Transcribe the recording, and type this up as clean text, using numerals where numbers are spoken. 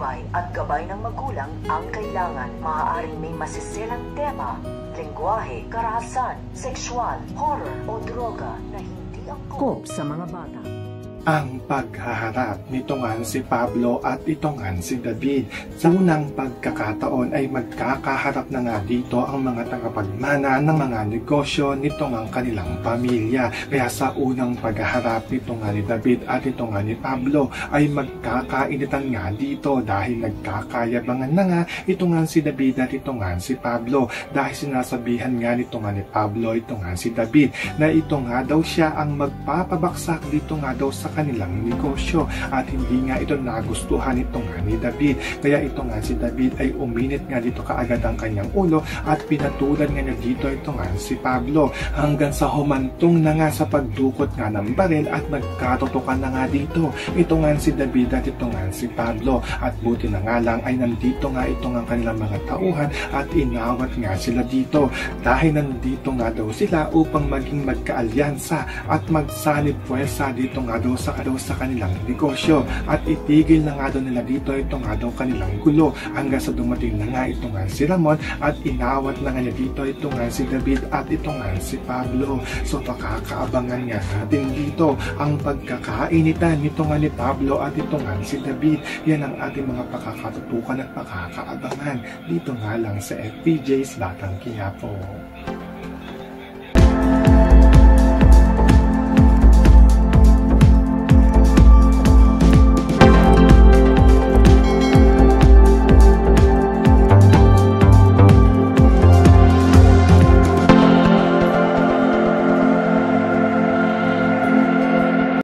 patnubay at gabay ng magulang ang kailangan. Maaaring may masiselang tema, lengguwahe, karahasan, sexual, horror o droga na hindi angkop sa mga bata. Ang paghaharap nito nga si Pablo at ito nga si David. Sa unang pagkakataon ay magkakaharap na nga dito ang mga tagapagmana ng mga negosyo nito nga kanilang pamilya. Kaya sa unang paghaharap nito nga ni David at ito nga ni Pablo ay magkakainitan nga dito dahil nagkakayabangan na nga ito nga si David at ito nga si Pablo. Dahil sinasabihan nga nito nga ni Pablo ito nga si David na ito nga daw siya ang magpapabaksak dito nga daw sa kanilang negosyo at hindi nga ito nagustuhan ito nga ni David. Kaya ito nga si David ay uminit nga dito kaagad ang kanyang ulo at pinatulan nga niya dito ito nga si Pablo hanggang sa humantong na nga sa pagdukot nga ng baril at nagkatutukan na nga dito ito nga si David at ito nga si Pablo. At buti na nga lang ay nandito nga ito nga kanilang mga tauhan at inawat nga sila dito dahil nandito nga daw sila upang maging magkaalyansa at magsanib puwersa dito nga daw sa kanilang negosyo at itigil na nga daw nila dito ito nga daw kanilang gulo hanggang sa dumating na nga ito nga si Ramon at inawat na nga niya dito ito nga si David at ito nga si Pablo. So pakakaabangan nga natin dito ang pagkakainitan nito nga ni Pablo at ito nga si David. Yan ang ating mga pakakatutukan at pakakaabangan dito nga lang sa FPJ's Batang Quiapo.